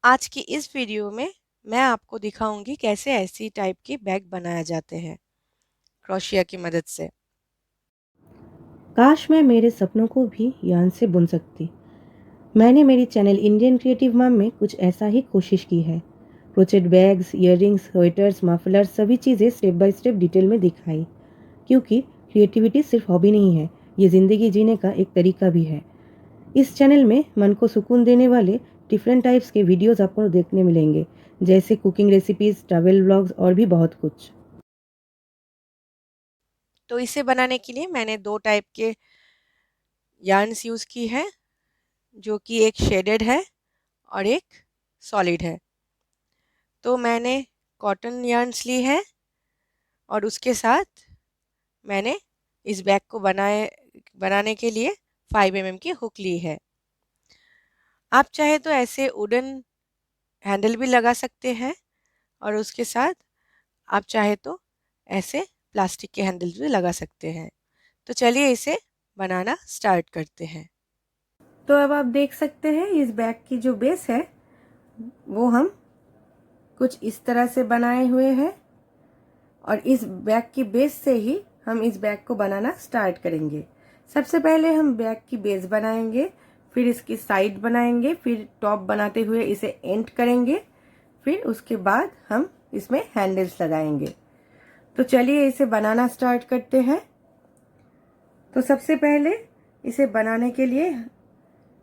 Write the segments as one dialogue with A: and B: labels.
A: आज की इस वीडियो में मैं आपको दिखाऊंगी कैसे ऐसी टाइप के बैग बनाया जाते हैं क्रोशिया की मदद से।
B: काश मैं मेरे सपनों को भी यान से बुन सकती। मैंने मेरी चैनल इंडियन क्रिएटिव मॉम में कुछ ऐसा ही कोशिश की है। Crochet bags, earrings, sweaters, muffler सभी चीज़ें स्टेप बाय स्टेप डिटेल में दिखाई। क्योंकि क्रिएटिविटी सिर्फ हॉबी नहीं है, ये ज़िंदगी जीने का एक तरीका भी है। इस चैनल में मन को सुकून देने वाले डिफरेंट टाइप्स के वीडियोस आपको देखने मिलेंगे, जैसे कुकिंग रेसिपीज, ट्रैवल व्लॉग्स और भी बहुत कुछ।
A: तो इसे बनाने के लिए मैंने दो टाइप के यार्न्स यूज़ की है, जो कि एक शेडेड है और एक सॉलिड है। तो मैंने कॉटन यार्न्स ली है और उसके साथ मैंने इस बैग को बनाने के लिए 5 mm की हुक ली है। आप चाहे तो ऐसे वुडन हैंडल भी लगा सकते हैं और उसके साथ आप चाहे तो ऐसे प्लास्टिक के हैंडल्स भी लगा सकते हैं। तो चलिए इसे बनाना स्टार्ट करते हैं।
B: तो अब आप देख सकते हैं इस बैग की जो बेस है वो हम कुछ इस तरह से बनाए हुए हैं, और इस बैग की बेस से ही हम इस बैग को बनाना स्टार्ट करेंगे। सबसे पहले हम बैग की बेस बनाएंगे, फिर इसकी साइड बनाएंगे, फिर टॉप बनाते हुए इसे एंड करेंगे, फिर उसके बाद हम इसमें हैंडल्स लगाएंगे। तो चलिए इसे बनाना स्टार्ट करते हैं। तो सबसे पहले इसे बनाने के लिए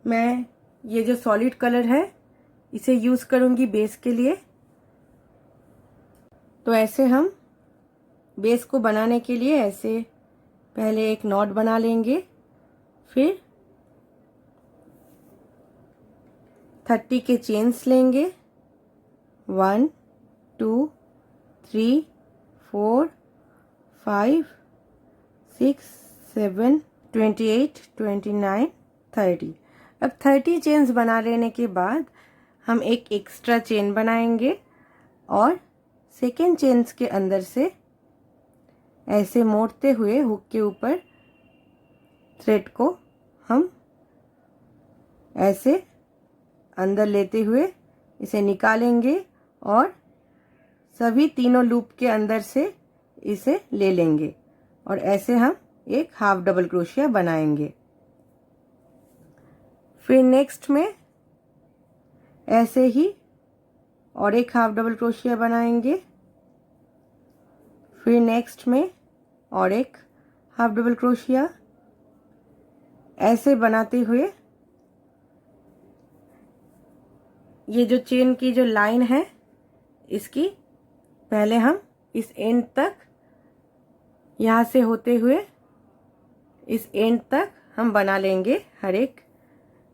B: मैं ये जो सॉलिड कलर है इसे यूज करूंगी बेस के लिए। तो ऐसे हम बेस को बनाने के लिए ऐसे पहले एक नॉट बना लेंगे, फिर 30 के चेन्स लेंगे। 1 2 3 4 5 6 7 28 29 30। अब 30 चेन्स बना लेने के बाद हम एक एक्स्ट्रा चेन बनाएंगे और सेकेंड चेन्स के अंदर से ऐसे मोड़ते हुए हुक के ऊपर थ्रेड को हम ऐसे अंदर लेते हुए इसे निकालेंगे और सभी तीनों लूप के अंदर से इसे ले लेंगे, और ऐसे हम एक हाफ डबल क्रोशिया बनाएंगे। फिर नेक्स्ट में ऐसे ही और एक हाफ डबल क्रोशिया बनाएंगे, फिर नेक्स्ट में और एक हाफ डबल क्रोशिया। ऐसे बनाते हुए ये जो चेन की जो लाइन है इसकी पहले हम इस एंड तक, यहाँ से होते हुए इस एंड तक हम बना लेंगे हर एक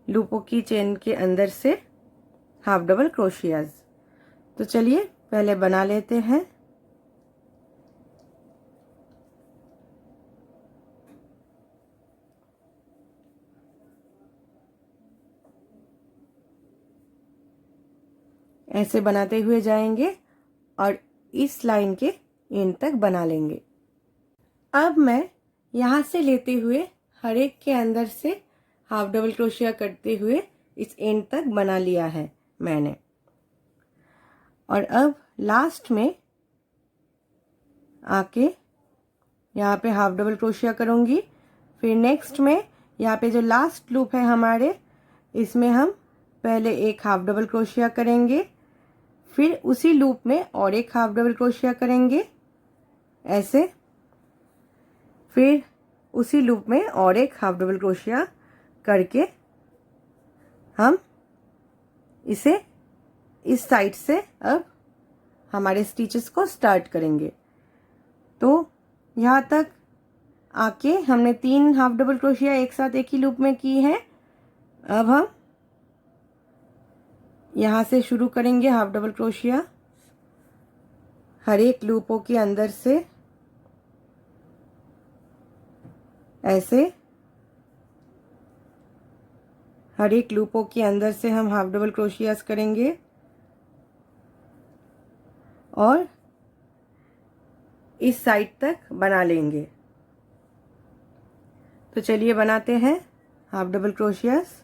B: लूपों की चेन के अंदर से हाफ डबल क्रोशियाज। तो चलिए पहले बना लेते हैं। ऐसे बनाते हुए जाएंगे और इस लाइन के एंड तक बना लेंगे। अब मैं यहाँ से लेते हुए हर एक के अंदर से हाफ डबल क्रोशिया करते हुए इस एंड तक बना लिया है मैंने, और अब लास्ट में आके यहाँ पे हाफ डबल क्रोशिया करूँगी। फिर नेक्स्ट में यहाँ पे जो लास्ट लूप है हमारे, इसमें हम पहले एक हाफ डबल क्रोशिया करेंगे, फिर उसी लूप में और एक हाफ डबल क्रोशिया करेंगे ऐसे, फिर उसी लूप में और एक हाफ डबल क्रोशिया करके हम इसे इस साइड से अब हमारे स्टिचेस को स्टार्ट करेंगे। तो यहाँ तक आके हमने 3 हाफ डबल क्रोशिया एक साथ एक ही लूप में की है। अब हम यहाँ से शुरू करेंगे हाफ डबल क्रोशिया हर एक लूपों के अंदर से ऐसे, हर एक लूपों के अंदर से हम हाफ डबल क्रोशियास करेंगे और इस साइड तक बना लेंगे। तो चलिए बनाते हैं हाफ डबल क्रोशियास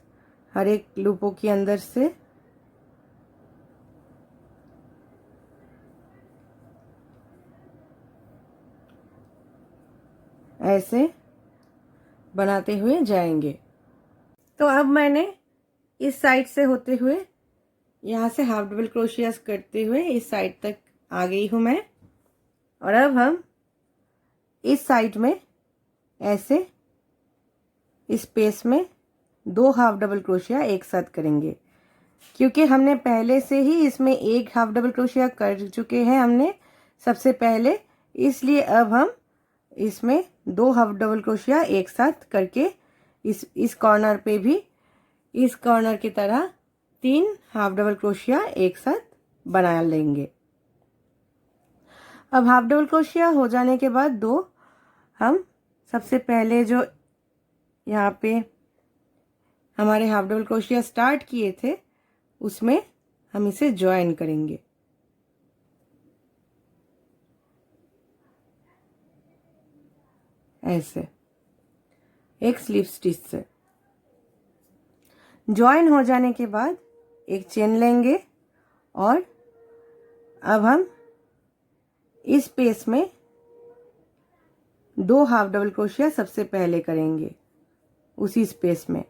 B: हर एक लूपों के अंदर से। ऐसे बनाते हुए जाएंगे। तो अब मैंने इस साइड से होते हुए यहाँ से हाफ डबल क्रोशियास करते हुए इस साइड तक आ गई हूँ मैं। और अब हम इस साइड में ऐसे इस स्पेस में 2 हाफ डबल क्रोशिया एक साथ करेंगे, क्योंकि हमने पहले से ही इसमें एक हाफ डबल क्रोशिया कर चुके हैं हमने सबसे पहले, इसलिए अब हम इसमें 2 हाफ डबल क्रोशिया एक साथ करके इस कॉर्नर पे भी इस कॉर्नर की तरह 3 हाफ डबल क्रोशिया एक साथ बना लेंगे। अब हाफ डबल क्रोशिया हो जाने के बाद दो हम सबसे पहले जो यहाँ पे हमारे हाफ डबल क्रोशिया स्टार्ट किए थे उसमें हम इसे ज्वाइन करेंगे। ऐसे एक स्लिप स्टिच से ज्वाइन हो जाने के बाद एक चेन लेंगे और अब हम इस स्पेस में 2 हाफ डबल क्रोशिया सबसे पहले करेंगे, उसी स्पेस में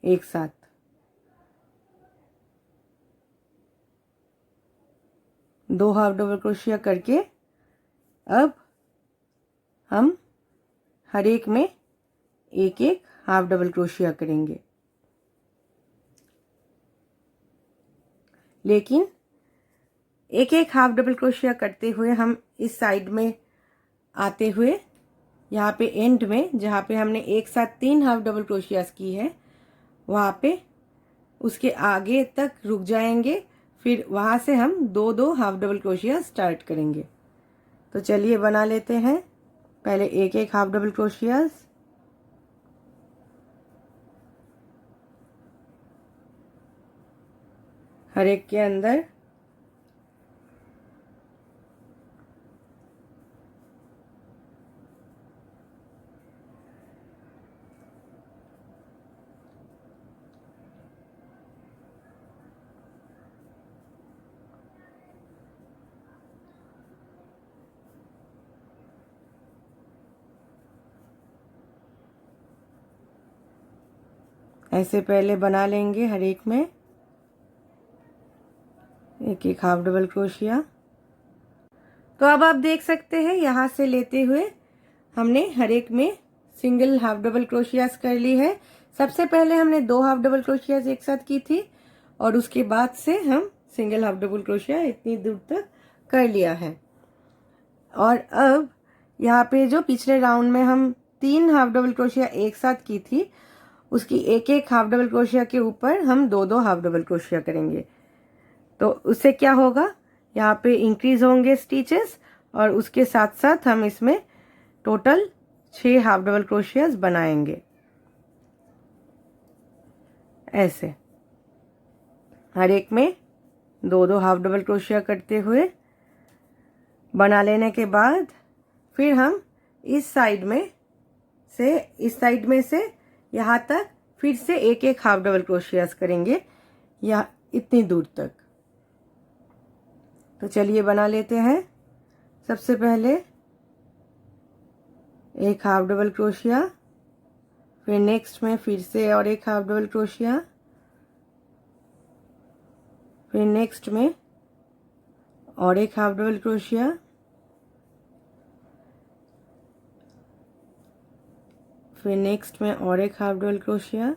B: एक साथ। दो हाफ डबल क्रोशिया करके अब हम हर एक में एक एक हाफ डबल क्रोशिया करेंगे, लेकिन एक एक हाफ डबल क्रोशिया करते हुए हम इस साइड में आते हुए यहाँ पे एंड में जहाँ पे हमने एक साथ 3 हाफ डबल क्रोशियास की है वहाँ पे उसके आगे तक रुक जाएंगे, फिर वहाँ से हम 2-2 हाफ डबल क्रोशिया स्टार्ट करेंगे। तो चलिए बना लेते हैं। पहले एक एक हाफ डबल क्रोशियास, हर एक के अंदर ऐसे पहले बना लेंगे हर एक में एक एक हाफ डबल क्रोशिया। तो अब आप देख सकते हैं यहाँ से लेते हुए हमने हर एक में सिंगल हाफ डबल क्रोशियास कर ली है। सबसे पहले हमने 2 हाफ डबल क्रोशियास एक साथ की थी और उसके बाद से हम सिंगल हाफ डबल क्रोशिया इतनी दूर तक कर लिया है। और अब यहाँ पे जो पिछले राउंड में हम 3 हाफ डबल क्रोशिया एक साथ की थी उसकी एक एक हाफ डबल क्रोशिया के ऊपर हम 2-2 हाफ डबल क्रोशिया करेंगे। तो उससे क्या होगा, यहाँ पे इंक्रीज होंगे स्टिचेस और उसके साथ साथ हम इसमें टोटल 6 हाफ डबल क्रोशियास बनाएंगे। ऐसे हर एक में 2-2 हाफ डबल क्रोशिया करते हुए बना लेने के बाद फिर हम इस साइड में से यहाँ तक फिर से एक एक हाफ डबल क्रोशियास करेंगे या इतनी दूर तक। तो चलिए बना लेते हैं। सबसे पहले एक हाफ डबल क्रोशिया, फिर नेक्स्ट में फिर से और एक हाफ डबल क्रोशिया, फिर नेक्स्ट में और एक हाफ डबल क्रोशिया, फिर नेक्स्ट में और एक हाफ डबल क्रोशिया,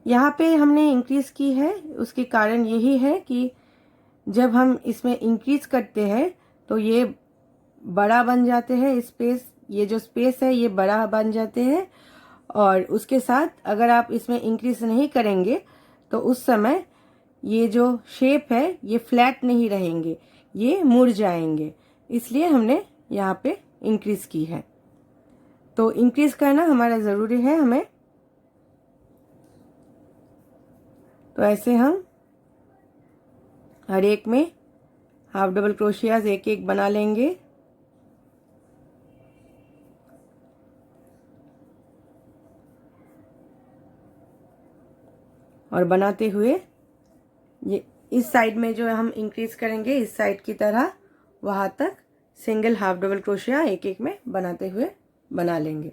B: यहाँ पे हमने इंक्रीज की है उसके कारण यही है कि जब हम इसमें इंक्रीज करते हैं तो ये बड़ा बन जाते हैं स्पेस, ये जो स्पेस है ये बड़ा बन जाते हैं और उसके साथ अगर आप इसमें इंक्रीज नहीं करेंगे तो उस समय ये जो शेप है ये फ्लैट नहीं रहेंगे, ये मुड़ जाएंगे, इसलिए हमने यहाँ पे इंक्रीज की है। तो इंक्रीज करना हमारा ज़रूरी है हमें। तो ऐसे हम हर एक में हाफ डबल क्रोशियाज एक एक बना लेंगे और बनाते हुए ये इस साइड में जो हम इंक्रीज करेंगे इस साइड की तरह वहां तक सिंगल हाफ डबल क्रोशिया एक एक में बनाते हुए बना लेंगे।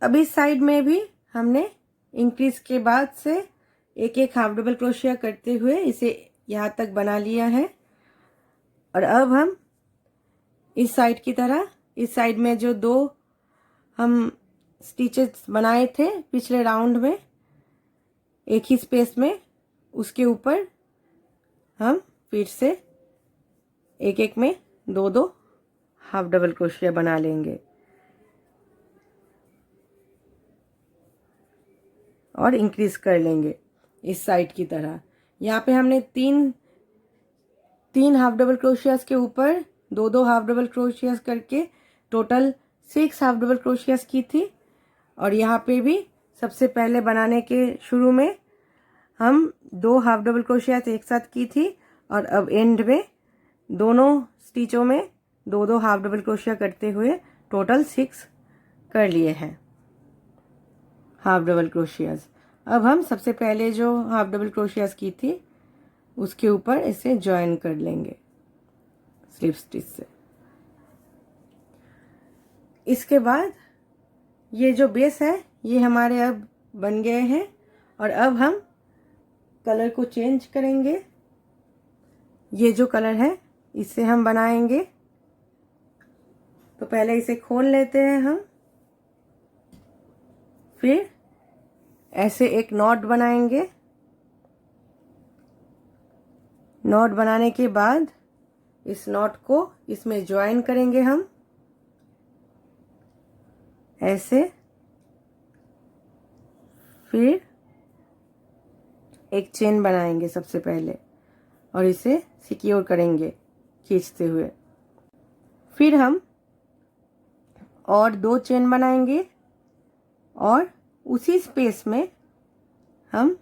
B: अब इस साइड में भी हमने इंक्रीज के बाद से एक एक हाफ डबल क्रोशिया करते हुए इसे यहाँ तक बना लिया है। और अब हम इस साइड की तरह इस साइड में जो दो हम स्टिचेस बनाए थे पिछले राउंड में एक ही स्पेस में, उसके ऊपर हम फिर से एक एक में दो दो हाफ डबल क्रोशिया बना लेंगे और इंक्रीज कर लेंगे इस साइड की तरह। यहाँ पे हमने तीन हाफ डबल क्रोशियास के ऊपर दो दो हाफ डबल क्रोशियास करके टोटल 6 हाफ डबल क्रोशियास की थी। और यहाँ पे भी सबसे पहले बनाने के शुरू में हम 2 हाफ डबल क्रोशियास एक साथ की थी और अब एंड में दोनों स्टिचों में दो दो हाफ डबल क्रोशिया करते हुए टोटल 6 कर लिए हैं हाफ डबल क्रोशियास। अब हम सबसे पहले जो हाफ डबल क्रोशियास की थी उसके ऊपर इसे ज्वाइन कर लेंगे स्लिप स्टिच से। इसके बाद ये जो बेस है ये हमारे अब बन गए हैं और अब हम कलर को चेंज करेंगे। ये जो कलर है इससे हम बनाएंगे, तो पहले इसे खोल लेते हैं हम, फिर ऐसे एक नॉट बनाएंगे। नॉट बनाने के बाद इस नॉट को इसमें ज्वाइन करेंगे हम ऐसे, फिर एक चेन बनाएंगे सबसे पहले और इसे सिक्योर करेंगे खींचते हुए। फिर हम और 2 चेन बनाएंगे और उसी स्पेस में हम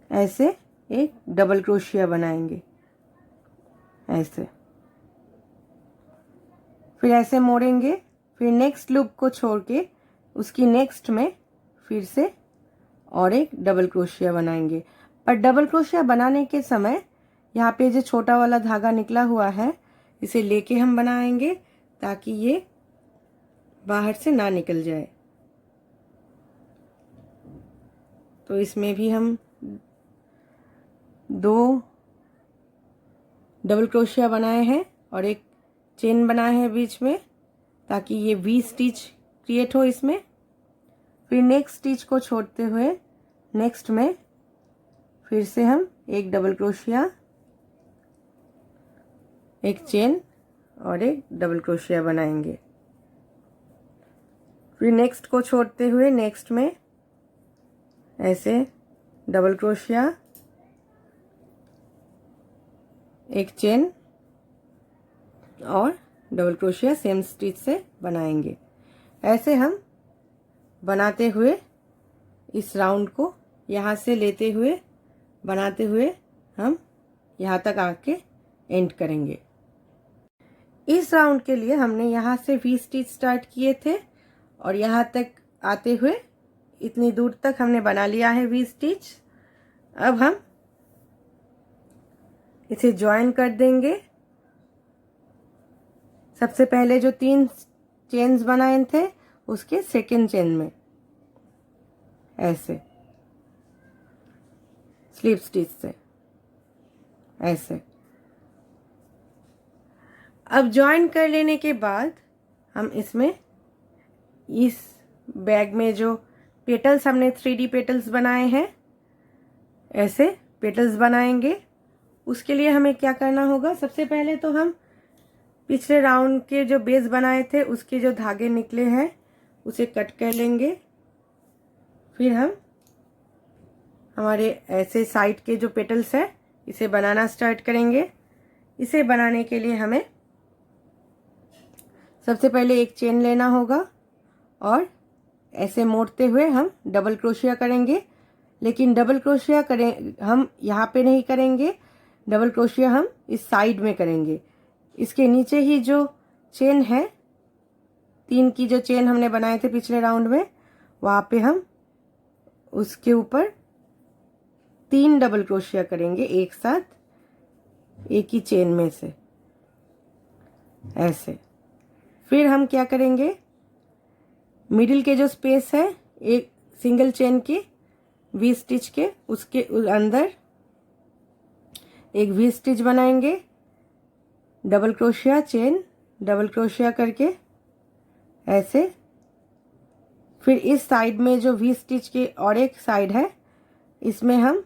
B: ऐसे एक डबल क्रोशिया बनाएंगे ऐसे, फिर ऐसे मोड़ेंगे, फिर नेक्स्ट लूप को छोड़ के उसकी नेक्स्ट में फिर से और एक डबल क्रोशिया बनाएंगे। पर डबल क्रोशिया बनाने के समय यहाँ पे जो छोटा वाला धागा निकला हुआ है इसे लेके हम बनाएंगे ताकि ये बाहर से ना निकल जाए। तो इसमें भी हम 2 डबल क्रोशिया बनाए हैं और एक चेन बनाए हैं बीच में ताकि ये वी स्टिच क्रिएट हो इसमें। फिर नेक्स्ट स्टिच को छोड़ते हुए नेक्स्ट में फिर से हम एक डबल क्रोशिया, एक चेन और एक डबल क्रोशिया बनाएंगे। फिर नेक्स्ट को छोड़ते हुए नेक्स्ट में ऐसे डबल क्रोशिया, एक चेन और डबल क्रोशिया सेम स्टिच से बनाएंगे। ऐसे हम बनाते हुए इस राउंड को यहाँ से लेते हुए बनाते हुए हम यहाँ तक आके एंड करेंगे। इस राउंड के लिए हमने यहाँ से वी स्टिच स्टार्ट किए थे और यहाँ तक आते हुए इतनी दूर तक हमने बना लिया है वी स्टिच। अब हम इसे ज्वाइन कर देंगे। सबसे पहले जो 3 चेन्स बनाए थे उसके सेकेंड चेन में ऐसे स्लिप स्टिच से ऐसे। अब ज्वाइन कर लेने के बाद हम इसमें इस बैग में जो पेटल्स हमने 3D पेटल्स बनाए हैं ऐसे पेटल्स बनाएंगे। उसके लिए हमें क्या करना होगा, सबसे पहले तो हम पिछले राउंड के जो बेस बनाए थे उसके जो धागे निकले हैं उसे कट कर लेंगे। फिर हम हमारे ऐसे साइड के जो पेटल्स है इसे बनाना स्टार्ट करेंगे। इसे बनाने के लिए हमें सबसे पहले एक चेन लेना होगा और ऐसे मोड़ते हुए हम डबल क्रोशिया करेंगे। लेकिन डबल क्रोशिया करें हम यहाँ पे नहीं करेंगे, डबल क्रोशिया हम इस साइड में करेंगे। इसके नीचे ही जो चेन है 3 की जो चेन हमने बनाए थे पिछले राउंड में वहाँ पे हम उसके ऊपर 3 डबल क्रोशिया करेंगे एक साथ एक ही चेन में से, ऐसे। फिर हम क्या करेंगे, मिडिल के जो स्पेस है एक सिंगल चेन के वी स्टिच के, उसके अंदर एक वी स्टिच बनाएंगे, double crochet chain double crochet करके ऐसे। फिर इस साइड में जो वी स्टिच के और एक साइड है, इसमें हम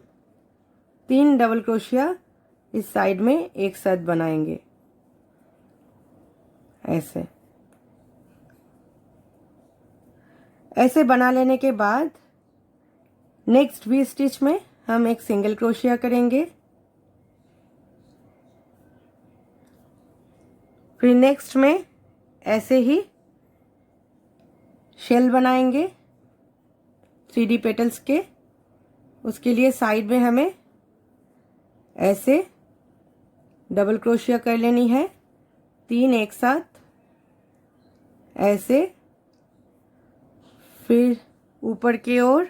B: 3 डबल क्रोशिया इस साइड में एक साथ बनाएंगे, ऐसे। ऐसे बना लेने के बाद नेक्स्ट वी स्टिच में हम एक सिंगल क्रोशिया करेंगे। फिर नेक्स्ट में ऐसे ही शेल बनाएंगे 3D पेटल्स के। उसके लिए साइड में हमें ऐसे डबल क्रोशिया कर लेनी है, 3 एक साथ, ऐसे। फिर ऊपर की ओर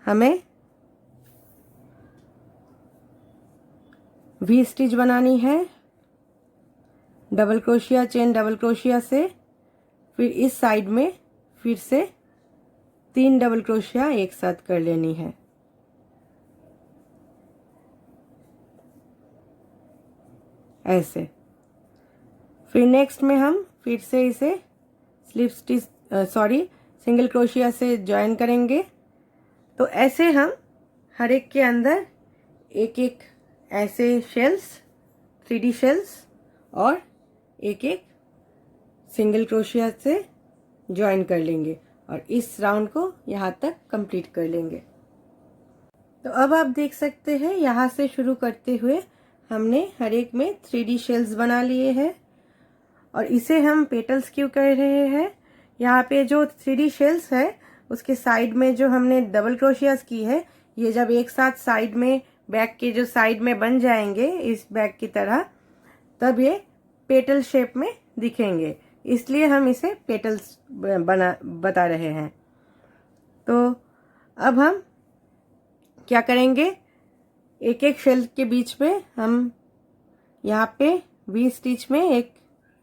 B: हमें वी स्टिच बनानी है double crochet chain double crochet से। फिर इस साइड में फिर से 3 डबल क्रोशिया एक साथ कर लेनी है, ऐसे। फिर नेक्स्ट में हम फिर से इसे स्लिप स्टिच सिंगल क्रोशिया से ज्वाइन करेंगे। तो ऐसे हम हर एक के अंदर एक एक ऐसे शेल्स 3D शेल्स और एक एक सिंगल क्रोशिया से ज्वाइन कर लेंगे और इस राउंड को यहाँ तक कंप्लीट कर लेंगे। तो अब आप देख सकते हैं यहाँ से शुरू करते हुए हमने हर एक में 3D शेल्स बना लिए हैं। और इसे हम पेटल्स क्यों कर रहे हैं, यहाँ पे जो 3D शेल्स है उसके साइड में जो हमने डबल क्रोशियास की है, ये जब एक साथ साइड में बैक के जो साइड में बन जाएंगे इस बैक की तरह, तब ये पेटल शेप में दिखेंगे, इसलिए हम इसे पेटल्स बता रहे हैं। तो अब हम क्या करेंगे, एक एक शेल के बीच में हम यहाँ पे वी स्टिच में एक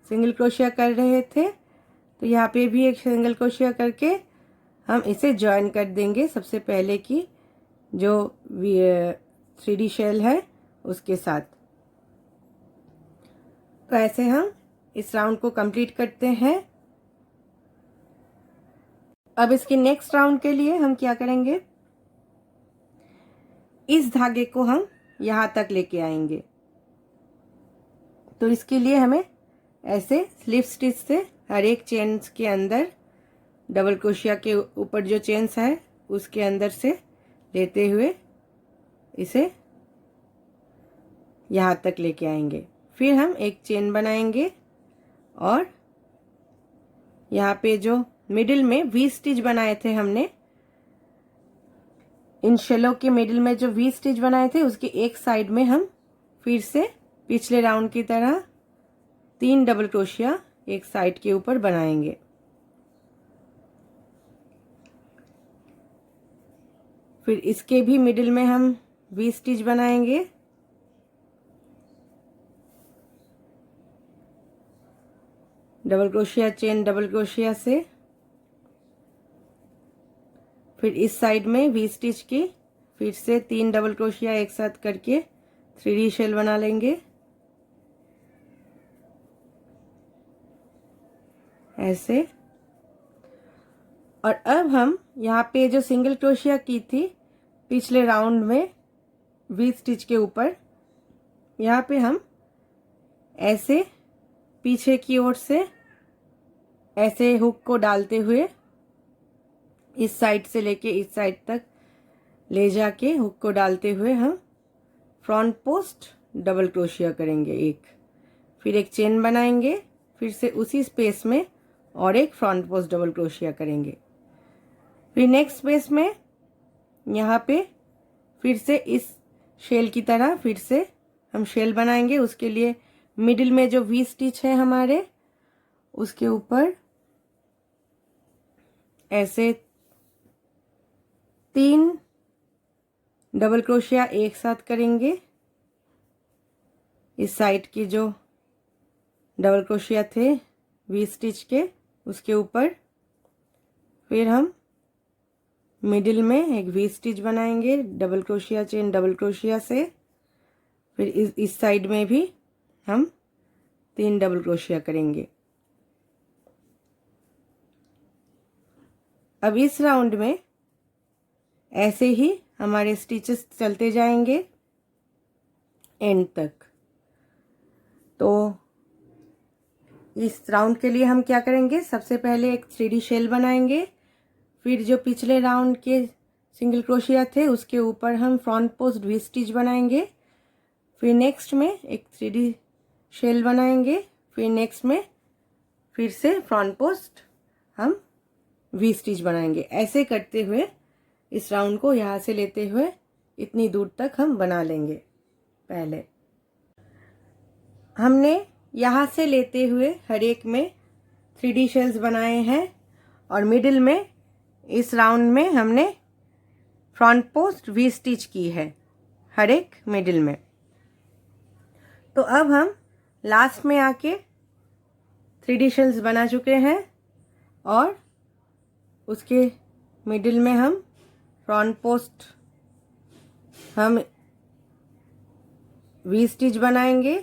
B: सिंगल क्रोशिया कर रहे थे, तो यहाँ पे भी एक सिंगल क्रोशिया करके हम इसे ज्वाइन कर देंगे सबसे पहले की जो 3D शेल है उसके साथ। तो ऐसे हम इस राउंड को कंप्लीट करते हैं। अब इसके नेक्स्ट राउंड के लिए हम क्या करेंगे, इस धागे को हम यहाँ तक लेके आएंगे। तो इसके लिए हमें ऐसे स्लिप स्टिच से हर एक चेन्स के अंदर डबल क्रोशिया के ऊपर जो चेन्स है उसके अंदर से लेते हुए इसे यहाँ तक लेके आएंगे। फिर हम एक चेन बनाएंगे और यहाँ पे जो मिडिल में वी स्टिच बनाए थे हमने, इन शेलों के मिडिल में जो वी स्टिच बनाए थे उसके एक साइड में हम फिर से पिछले राउंड की तरह 3 डबल क्रोशिया एक साइड के ऊपर बनाएंगे। फिर इसके भी मिडिल में हम वी स्टिच बनाएंगे, double crochet chain double crochet से। फिर इस साइड में वी स्टिच की फिर से 3 डबल क्रोशिया एक साथ करके 3D शेल बना लेंगे, ऐसे। और अब हम यहाँ पे जो सिंगल क्रोशिया की थी पिछले राउंड में वी स्टिच के ऊपर, यहाँ पे हम ऐसे पीछे की ओर से ऐसे हुक को डालते हुए इस साइड से लेके इस साइड तक ले जाके हुक को डालते हुए हम फ्रंट पोस्ट डबल क्रोशिया करेंगे एक। फिर एक चेन बनाएंगे, फिर से उसी स्पेस में और एक फ्रंट पोस्ट डबल क्रोशिया करेंगे। फिर नेक्स्ट स्पेस में यहाँ पे फिर से इस शेल की तरह फिर से हम शेल बनाएंगे। उसके लिए मिडिल में जो वी स्टिच है हमारे उसके ऊपर ऐसे 3 डबल क्रोशिया एक साथ करेंगे। इस साइड की जो डबल क्रोशिया थे वी स्टिच के उसके ऊपर, फिर हम मिडिल में एक वी स्टिच बनाएंगे double crochet chain double crochet से। फिर इस साइड में भी हम 3 डबल क्रोशिया करेंगे। अब इस राउंड में ऐसे ही हमारे स्टिचेस चलते जाएंगे एंड तक। तो इस राउंड के लिए हम क्या करेंगे, सबसे पहले एक 3D शेल बनाएंगे। फिर जो पिछले राउंड के सिंगल क्रोशिया थे उसके ऊपर हम फ्रंट पोस्ट वी स्टिच बनाएंगे। फिर नेक्स्ट में एक 3D शेल बनाएंगे। फिर नेक्स्ट में फिर से फ्रंट पोस्ट हम वी स्टिच बनाएंगे। ऐसे करते हुए इस राउंड को यहाँ से लेते हुए इतनी दूर तक हम बना लेंगे। पहले हमने यहाँ से लेते हुए हर एक में 3D शेल्स बनाए हैं और मिडिल में इस राउंड में हमने फ्रंट पोस्ट वी स्टिच की है हर एक मिडिल में। तो अब हम लास्ट में आके 3D शेल्स बना चुके हैं और उसके मिडिल में हम फ्रंट पोस्ट हम वी स्टिच बनाएंगे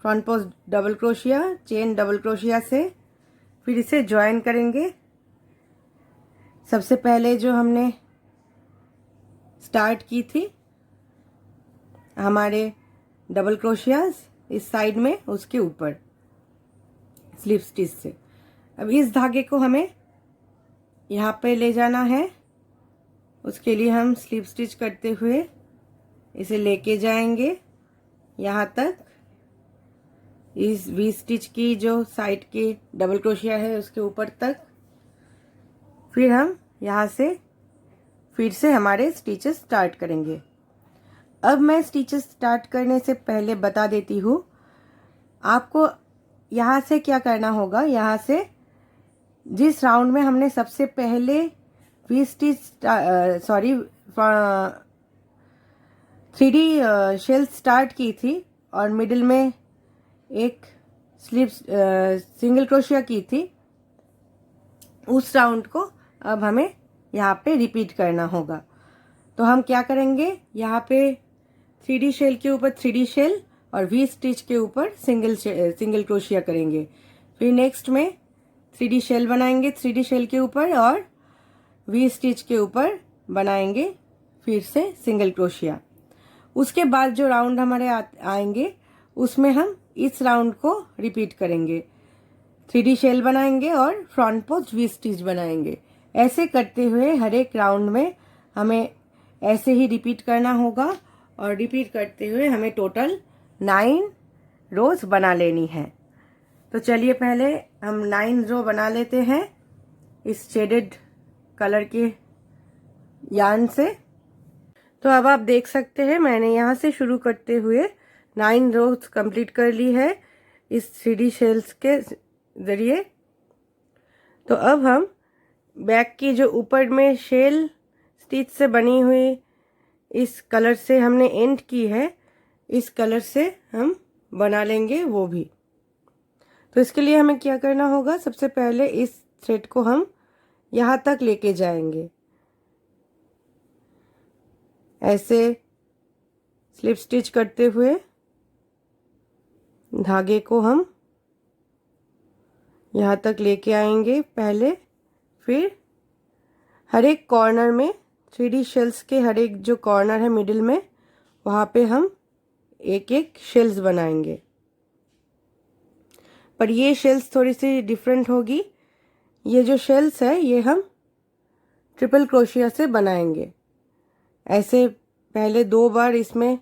B: front post double crochet chain double crochet से। फिर इसे ज्वाइन करेंगे। सबसे पहले जो हमने स्टार्ट की थी हमारे डबल क्रोशियाज इस साइड में उसके ऊपर स्लिप स्टिच से। अब इस धागे को हमें यहाँ पे ले जाना है। उसके लिए हम स्लिप स्टिच करते हुए इसे लेके जाएंगे यहाँ तक, इस वी स्टिच की जो साइड के डबल क्रोशिया है उसके ऊपर तक। फिर हम यहाँ से फिर से हमारे स्टिचेस स्टार्ट करेंगे। अब मैं स्टिचेस स्टार्ट करने से पहले बता देती हूँ आपको यहाँ से क्या करना होगा। यहाँ से जिस राउंड में हमने सबसे पहले we stitch 3D shell start की थी और मिडिल में एक स्लिप सिंगल क्रोशिया की थी, उस राउंड को अब हमें यहाँ पे रिपीट करना होगा। तो हम क्या करेंगे, यहाँ पे 3D शेल के ऊपर 3D शेल और वी स्टिच के ऊपर सिंगल क्रोशिया करेंगे। फिर नेक्स्ट में 3D शेल बनाएंगे 3D शेल के ऊपर और वी स्टिच के ऊपर बनाएंगे फिर से सिंगल क्रोशिया। उसके बाद जो राउंड हमारे आएंगे उसमें हम इस राउंड को रिपीट करेंगे। 3D शेल बनाएंगे और फ्रंट पोस्ट वी स्टिच बनाएंगे। ऐसे करते हुए हर एक राउंड में हमें ऐसे ही रिपीट करना होगा और रिपीट करते हुए हमें टोटल 9 रोज बना लेनी है। तो चलिए पहले हम 9 रो बना लेते हैं इस शेडेड कलर के यार्न से। तो अब आप देख सकते हैं मैंने यहाँ से शुरू करते हुए 9 रोज कंप्लीट कर ली है इस 3D शेल्स के ज़रिए। तो अब हम बैक की जो ऊपर में शेल स्टिच से बनी हुई इस कलर से हमने एंड की है, इस कलर से हम बना लेंगे वो भी। तो इसके लिए हमें क्या करना होगा, सबसे पहले इस थ्रेड को हम यहाँ तक लेके जाएंगे। ऐसे स्लिप स्टिच करते हुए धागे को हम यहाँ तक लेके आएंगे पहले। फिर हर एक कॉर्नर में 3D शेल्स के हर एक जो कॉर्नर है मिडिल में वहाँ पे हम एक एक शेल्स बनाएंगे। पर ये शेल्स थोड़ी सी डिफरेंट होगी। ये जो शेल्स है ये हम ट्रिपल क्रोशिया से बनाएंगे। ऐसे पहले 2 बार इसमें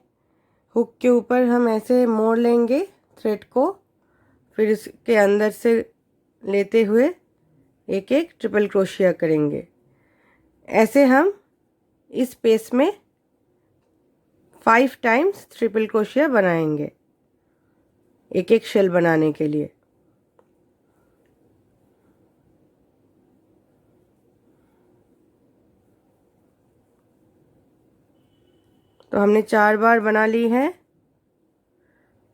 B: हुक के ऊपर हम ऐसे मोड़ लेंगे थ्रेड को, फिर इसके अंदर से लेते हुए एक एक ट्रिपल क्रोशिया करेंगे। ऐसे हम इस पेस में 5 टाइम्स ट्रिपल क्रोशिया बनाएंगे एक एक शेल बनाने के लिए। तो हमने 4 बार बना ली है।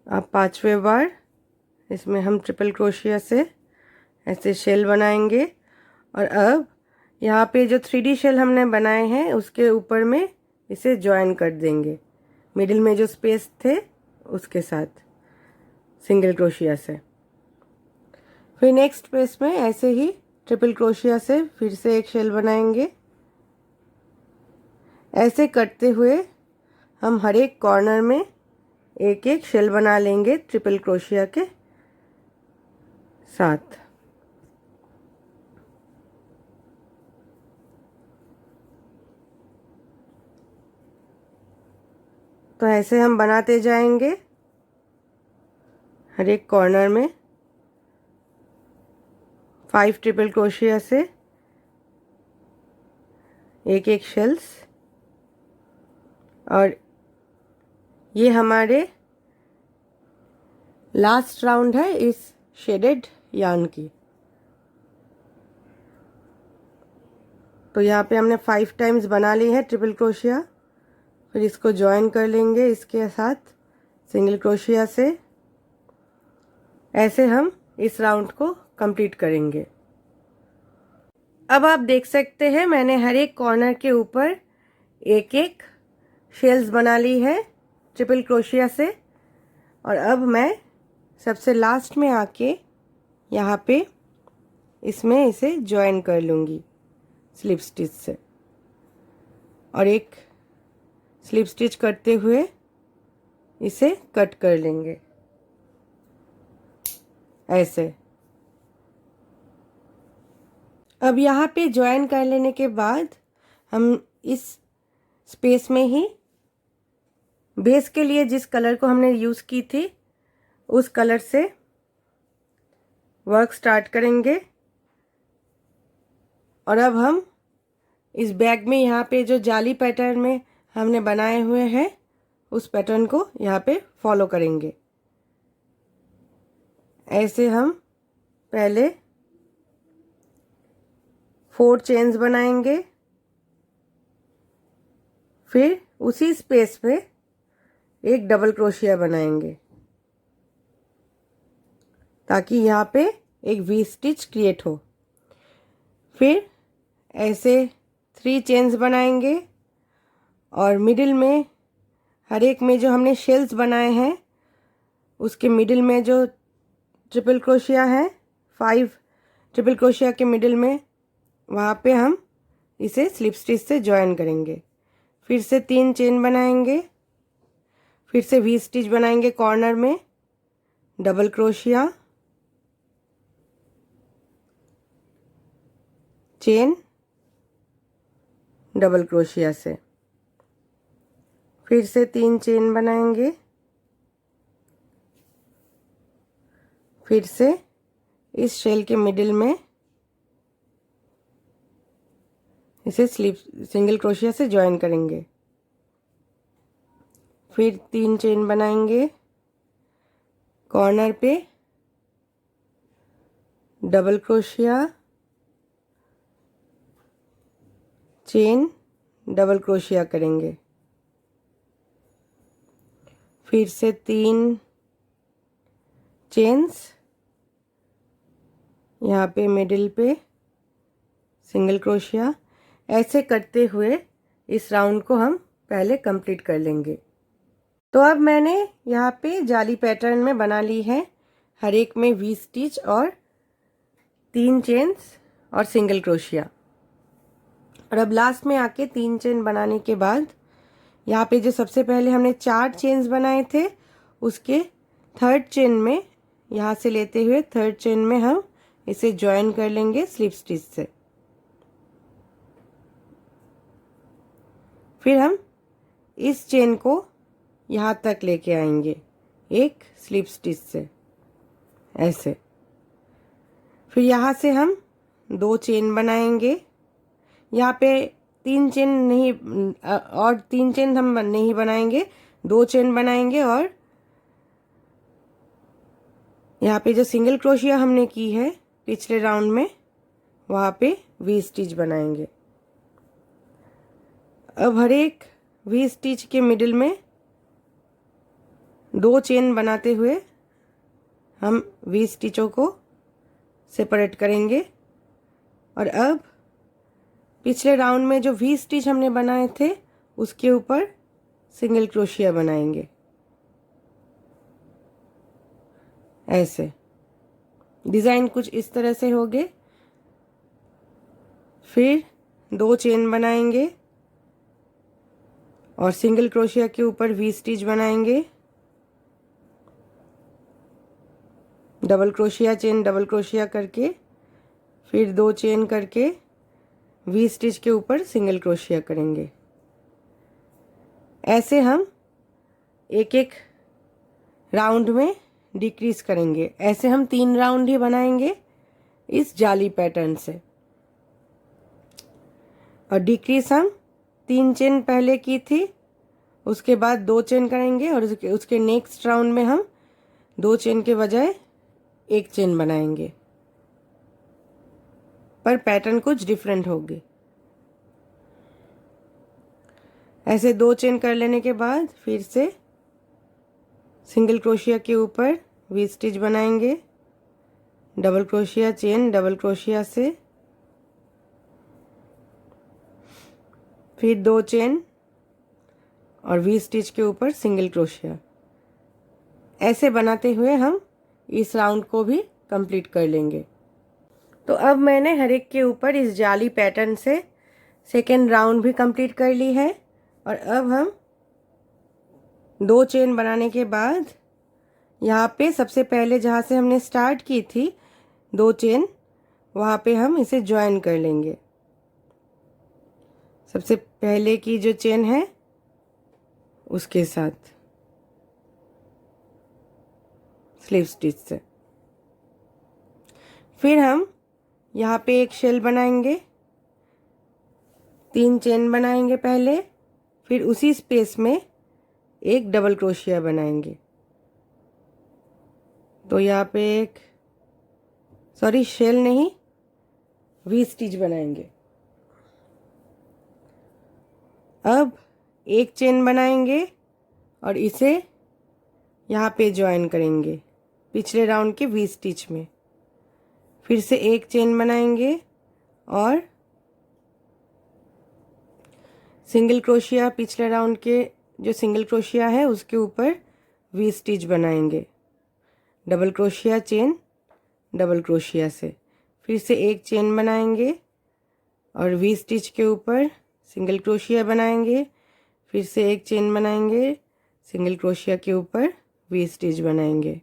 B: अब 5वें बार इसमें हम ट्रिपल क्रोशिया से ऐसे शेल बनाएंगे और अब यहाँ पे जो 3D शेल हमने बनाए हैं उसके ऊपर में इसे जॉइन कर देंगे, मिडिल में जो स्पेस थे उसके साथ सिंगल क्रोशिया से। फिर नेक्स्ट स्पेस में ऐसे ही ट्रिपल क्रोशिया से फिर से एक शेल बनाएंगे। ऐसे करते हुए हम हर एक कॉर्नर में एक एक शेल बना लेंगे ट्रिपल क्रोशिया के साथ। तो ऐसे हम बनाते जाएंगे हर एक कॉर्नर में 5 ट्रिपल क्रोशिया से एक एक शेल्स। और ये हमारे लास्ट राउंड है इस शेडेड यार्न की। तो यहाँ पे हमने 5 टाइम्स बना ली है ट्रिपल क्रोशिया। फिर इसको जॉइन कर लेंगे इसके साथ सिंगल क्रोशिया से। ऐसे हम इस राउंड को कंप्लीट करेंगे। अब आप देख सकते हैं मैंने हर एक कॉर्नर के ऊपर एक एक शेल्स बना ली है ट्रिपल क्रोशिया से। और अब मैं सबसे लास्ट में आके यहाँ पे इसमें इसे जॉइन कर लूँगी स्लिप स्टिच से, और एक स्लिप स्टिच करते हुए इसे कट कर लेंगे ऐसे। अब यहाँ पे जॉइन कर लेने के बाद हम इस स्पेस में ही बेस के लिए जिस कलर को हमने यूज़ की थी उस कलर से वर्क स्टार्ट करेंगे। और अब हम इस बैग में यहाँ पे जो जाली पैटर्न में हमने बनाए हुए हैं उस पैटर्न को यहाँ पे फॉलो करेंगे। ऐसे हम पहले 4 चेन्स बनाएंगे, फिर उसी स्पेस पे एक डबल क्रोशिया बनाएंगे ताकि यहाँ पे एक वी स्टिच क्रिएट हो। फिर ऐसे 3 चेन्स बनाएंगे और मिडिल में हर एक में जो हमने शेल्स बनाए हैं उसके मिडिल में जो ट्रिपल क्रोशिया है 5 ट्रिपल क्रोशिया के मिडिल में वहाँ पे हम इसे स्लिप स्टिच से जॉइन करेंगे। फिर से 3 चेन बनाएंगे, फिर से वी स्टिच बनाएंगे कॉर्नर में, double crochet, chain, double crochet से, फिर से 3 चेन बनाएंगे, फिर से इस शेल के मिडिल में इसे स्लिप सिंगल क्रोशिया से जॉइन करेंगे। फिर 3 चेन बनाएंगे कॉर्नर पे, double crochet, chain, double crochet करेंगे। फिर से 3 चेन्स यहाँ पे मिडिल पे सिंगल क्रोशिया। ऐसे करते हुए इस राउंड को हम पहले कंप्लीट कर लेंगे। तो अब मैंने यहाँ पे जाली पैटर्न में बना ली है हर एक में वी स्टिच और 3 चेन्स और सिंगल क्रोशिया। और अब लास्ट में आके 3 चेन बनाने के बाद यहाँ पे जो सबसे पहले हमने 4 चेन्स बनाए थे उसके 3rd चेन में यहाँ से लेते हुए 3rd चेन में हम इसे जॉइन कर लेंगे स्लिप स्टिच से। फिर हम इस चेन को यहाँ तक लेके आएंगे एक स्लिप स्टिच से ऐसे। फिर यहाँ से हम 2 चेन बनाएंगे। यहाँ पे 3 चेन नहीं और 3 चेन हम नहीं बनाएंगे, 2 चेन बनाएंगे और यहाँ पे जो सिंगल क्रोशिया हमने की है पिछले राउंड में वहाँ पे वी स्टिच बनाएंगे। अब हर एक वी स्टिच के मिडिल में 2 चेन बनाते हुए हम वी स्टिचों को सेपरेट करेंगे। और अब पिछले राउंड में जो वी स्टिच हमने बनाए थे उसके ऊपर सिंगल क्रोशिया बनाएंगे, ऐसे। डिज़ाइन कुछ इस तरह से होगे। फिर 2 चेन बनाएंगे और सिंगल क्रोशिया के ऊपर वी स्टिच बनाएंगे, double crochet chain double crochet करके, फिर 2 चेन करके वी स्टिच के ऊपर सिंगल क्रोशिया करेंगे। ऐसे हम एक एक राउंड में डिक्रीज करेंगे। ऐसे हम 3 राउंड ही बनाएंगे इस जाली पैटर्न से। और डिक्रीज हम 3 चेन पहले की थी, उसके बाद 2 चेन करेंगे और उसके नेक्स्ट राउंड में हम 2 चेन के बजाय 1 चेन बनाएंगे, पर पैटर्न कुछ डिफरेंट होगी। ऐसे 2 चेन कर लेने के बाद फिर से सिंगल क्रोशिया के ऊपर वी स्टिच बनाएंगे, double crochet chain double crochet से, फिर 2 चेन और वी स्टिच के ऊपर सिंगल क्रोशिया। ऐसे बनाते हुए हम इस राउंड को भी कंप्लीट कर लेंगे। तो अब मैंने हर एक के ऊपर इस जाली पैटर्न से सेकेंड राउंड भी कंप्लीट कर ली है। और अब हम 2 चेन बनाने के बाद यहाँ पे सबसे पहले जहाँ से हमने स्टार्ट की थी 2 चेन, वहाँ पे हम इसे ज्वाइन कर लेंगे। सबसे पहले की जो चेन है उसके साथ स्लीव स्टिच से। फिर हम यहाँ पे एक शेल बनाएंगे, 3 चेन बनाएंगे पहले, फिर उसी स्पेस में एक डबल क्रोशिया बनाएंगे। तो यहाँ पे एक शेल नहीं, वी स्टिच बनाएंगे। अब एक चेन बनाएंगे और इसे यहाँ पे ज्वाइन करेंगे पिछले राउंड के वी स्टिच में। फिर से एक चेन बनाएंगे और सिंगल क्रोशिया, पिछले राउंड के जो सिंगल क्रोशिया है उसके ऊपर वी स्टिच बनाएंगे, double crochet chain double crochet से। फिर से एक चेन बनाएंगे और वी स्टिच के ऊपर सिंगल क्रोशिया बनाएंगे, फिर से एक चेन बनाएंगे, सिंगल क्रोशिया के ऊपर वी स्टिच बनाएंगे।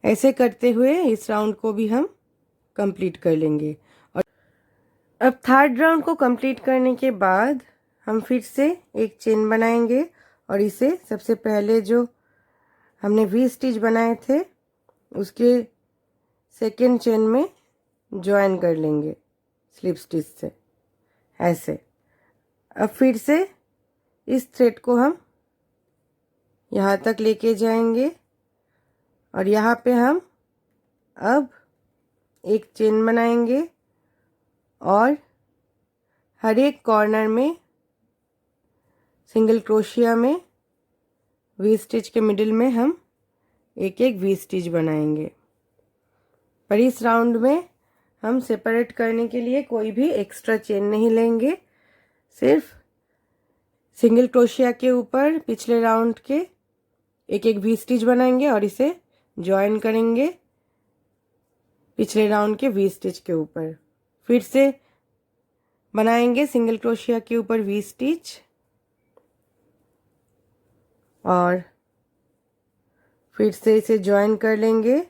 B: ऐसे करते हुए इस राउंड को भी हम कंप्लीट कर लेंगे। और अब थर्ड राउंड को कंप्लीट करने के बाद हम फिर से एक चेन बनाएंगे और इसे सबसे पहले जो हमने वी स्टिच बनाए थे उसके सेकेंड चेन में ज्वाइन कर लेंगे स्लिप स्टिच से, ऐसे। अब फिर से इस थ्रेड को हम यहाँ तक लेके जाएंगे और यहाँ पे हम अब एक चेन बनाएंगे और हर एक कॉर्नर में सिंगल क्रोशिया में वी स्टिच के मिडिल में हम एक एक वी स्टिच बनाएंगे। पर इस राउंड में हम सेपरेट करने के लिए कोई भी एक्स्ट्रा चेन नहीं लेंगे, सिर्फ सिंगल क्रोशिया के ऊपर पिछले राउंड के एक एक वी स्टिच बनाएंगे और इसे ज्वाइन करेंगे पिछले राउंड के वी स्टिच के ऊपर। फिर से बनाएंगे सिंगल क्रोशिया के ऊपर वी स्टिच और फिर से इसे ज्वाइन कर लेंगे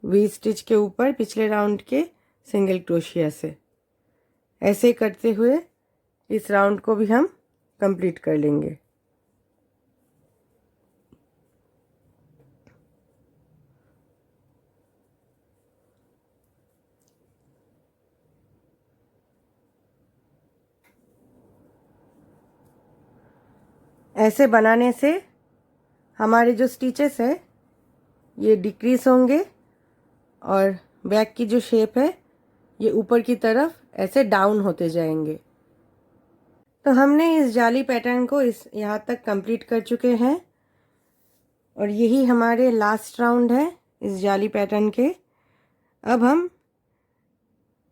B: वी स्टिच के ऊपर पिछले राउंड के सिंगल क्रोशिया से। ऐसे करते हुए इस राउंड को भी हम कंप्लीट कर लेंगे। ऐसे बनाने से हमारे जो स्टिचेस है ये डिक्रीज होंगे और बैक की जो शेप है ये ऊपर की तरफ ऐसे डाउन होते जाएंगे। तो हमने इस जाली पैटर्न को इस यहाँ तक कंप्लीट कर चुके हैं और यही हमारे लास्ट राउंड है इस जाली पैटर्न के। अब हम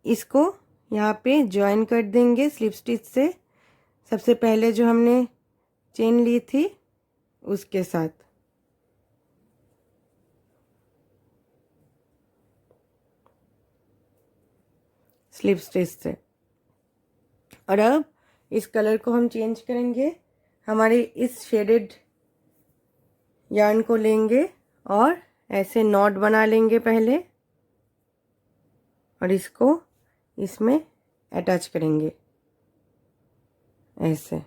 B: इसको यहाँ पे जॉइन कर देंगे स्लिप स्टिच से, सबसे पहले जो हमने चेन ली थी उसके साथ। स्लिप स्टिच से। और अब इस कलर को हम चेंज करेंगे, हमारे इस शेडेड यार्न को लेंगे और ऐसे नॉट बना लेंगे पहले और इसको इसमें अटैच करेंगे ऐसे,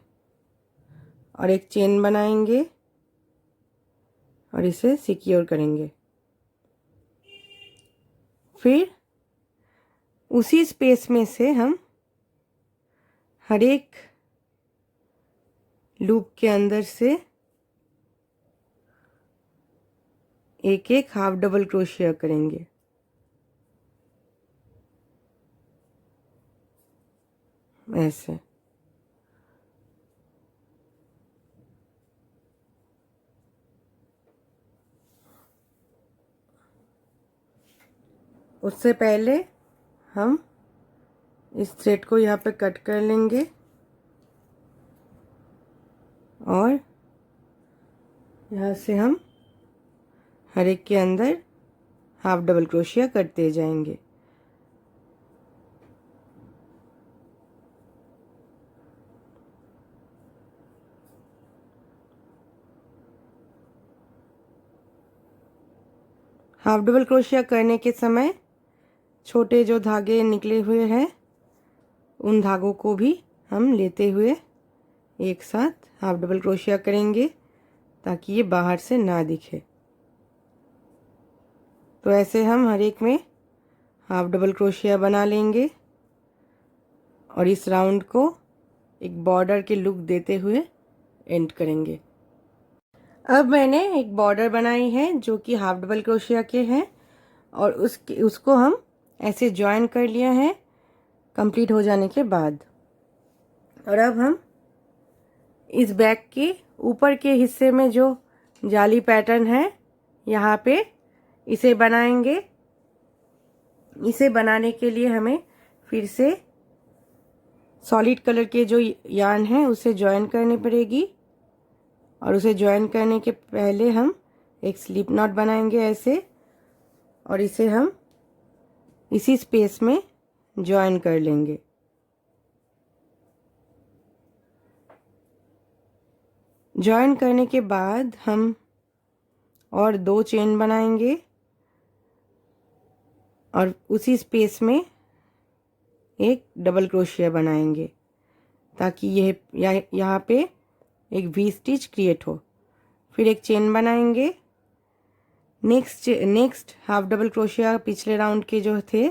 B: और एक चेन बनाएंगे और इसे सिक्योर करेंगे। फिर उसी स्पेस में से हम हर एक लूप के अंदर से एक एक हाफ डबल क्रोशिया करेंगे। ऐसे। उससे पहले हम इस थ्रेड को यहाँ पे कट कर लेंगे और यहाँ से हम हर एक के अंदर हाफ डबल क्रोशिया करते जाएंगे। हाफ डबल क्रोशिया करने के समय छोटे जो धागे निकले हुए हैं उन धागों को भी हम लेते हुए एक साथ हाफ डबल क्रोशिया करेंगे ताकि ये बाहर से ना दिखे। तो ऐसे हम हर एक में हाफ डबल क्रोशिया बना लेंगे और इस राउंड को एक बॉर्डर के लुक देते हुए एंड करेंगे। अब मैंने एक बॉर्डर बनाई है जो कि हाफ डबल क्रोशिया के हैं और उसको हम ऐसे जॉइन कर लिया है कंप्लीट हो जाने के बाद। और अब हम इस बैक के ऊपर के हिस्से में जो जाली पैटर्न है यहाँ पे इसे बनाएंगे। इसे बनाने के लिए हमें फिर से सॉलिड कलर के जो यार्न है उसे जॉइन करनी पड़ेगी और उसे जॉइन करने के पहले हम एक स्लिप नॉट बनाएंगे ऐसे, और इसे हम इसी स्पेस में जॉइन कर लेंगे। जॉइन करने के बाद हम और 2 चेन बनाएंगे और उसी स्पेस में एक डबल क्रोशिया बनाएंगे ताकि यह यहाँ पे एक वी स्टिच क्रिएट हो। फिर एक चेन बनाएंगे। नेक्स्ट हाफ डबल क्रोशिया पिछले राउंड के जो थे